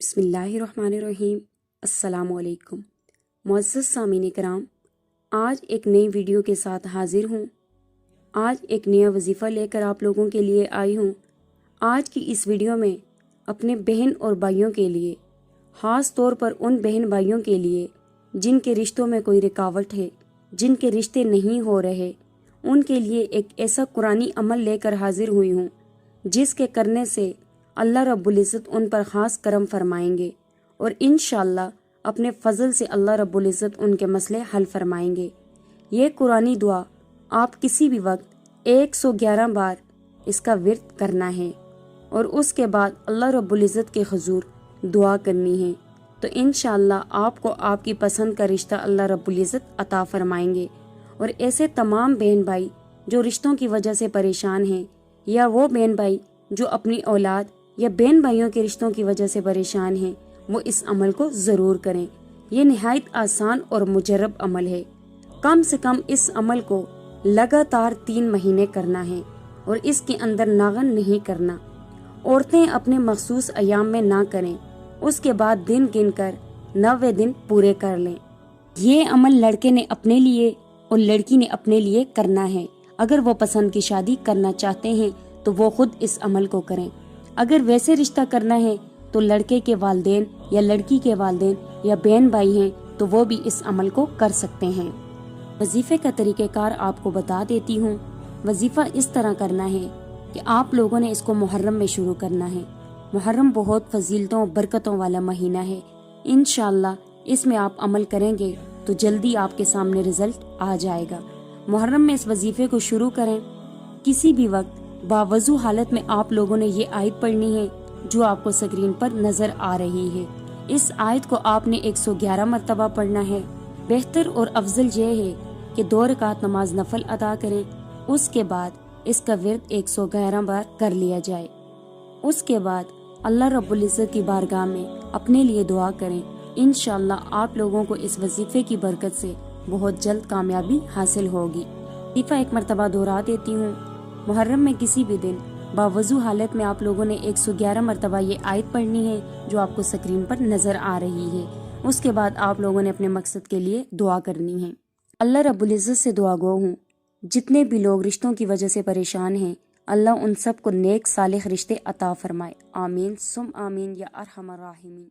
बिस्मिल्लाहिर्रहमानिर्रहीम। अस्सलामु अलैकुम। मुअज़्ज़ज़ सामीन कराम, आज एक नई वीडियो के साथ हाजिर हूँ। आज एक नया वजीफ़ा लेकर आप लोगों के लिए आई हूँ। आज की इस वीडियो में अपने बहन और भाइयों के लिए, ख़ास तौर पर उन बहन भाइयों के लिए जिनके रिश्तों में कोई रुकावट है, जिनके रिश्ते नहीं हो रहे, उनके लिए एक ऐसा कुरानी अमल लेकर हाजिर हुई हूँ जिसके करने से अल्लाह रब्बुल इज़्ज़त उन पर ख़ास करम फरमाएंगे और इंशाअल्लाह अपने फ़ज़ल से अल्लाह रब्बुल इज़्ज़त उनके मसले हल फरमाएंगे। ये कुरानी दुआ आप किसी भी वक्त 111 बार इसका विर्द करना है और उसके बाद अल्लाह रब्बुल इज़्ज़त के हुज़ूर दुआ करनी है, तो इंशाअल्लाह आपको आपकी पसंद का रिश्ता अल्लाह रब्बुल इज़्ज़त अता फरमाएंगे। और ऐसे तमाम बहन भाई जो रिश्तों की वजह से परेशान हैं, या वो बहन भाई जो अपनी औलाद या बहन भाइयों के रिश्तों की वजह से परेशान हैं, वो इस अमल को ज़रूर करें। ये निहायत आसान और मुजर्रब अमल है। कम से कम इस अमल को लगातार 3 महीने करना है और इसके अंदर नागन नहीं करना। औरतें अपने मखसूस अयाम में ना करें, उसके बाद दिन गिन कर 90 दिन पूरे कर लें। ये अमल लड़के ने अपने लिए और लड़की ने अपने लिए करना है। अगर वो पसंद की शादी करना चाहते हैं तो वो खुद इस अमल को करें। अगर वैसे रिश्ता करना है तो लड़के के वालिदैन या लड़की के वालिदैन या बहन भाई हैं तो वो भी इस अमल को कर सकते हैं। वजीफे का तरीक़ेकार आपको बता देती हूँ। वजीफा इस तरह करना है कि आप लोगों ने इसको मुहर्रम में शुरू करना है। मुहर्रम बहुत फजीलतों और बरकतों वाला महीना है। इंशाअल्लाह इसमें आप अमल करेंगे तो जल्दी आपके सामने रिजल्ट आ जाएगा। मुहर्रम में इस वजीफे को शुरू करें। किसी भी वक्त बावजू हालत में आप लोगों ने ये आयत पढ़नी है जो आपको स्क्रीन पर नजर आ रही है। इस आयत को आपने 111 मरतबा पढ़ना है। बेहतर और अफजल ये है कि 2 रकात नमाज नफल अदा करें, उसके बाद इसका विर्द 111 बार कर लिया जाए। उसके बाद अल्लाह रब्बुल इज़्ज़त की बारगाह में अपने लिए दुआ करें। इंशाअल्लाह आप लोगों को इस वजीफे की बरकत से बहुत जल्द कामयाबी हासिल होगी। वजीफा एक मरतबा दोहरा देती हूँ। मुहर्रम में किसी भी दिन बावजू हालत में आप लोगों ने 111 मरतबा ये आयत पढ़नी है जो आपको स्क्रीन पर नजर आ रही है। उसके बाद आप लोगों ने अपने मकसद के लिए दुआ करनी है। अल्लाह रब्बुल इज़्ज़त से दुआ गो हूँ, जितने भी लोग रिश्तों की वजह से परेशान हैं, अल्लाह उन सब को नेक सालिह रिश्ते अता फरमाए। आमीन सुम आमीन या अरहमर राहिमीन।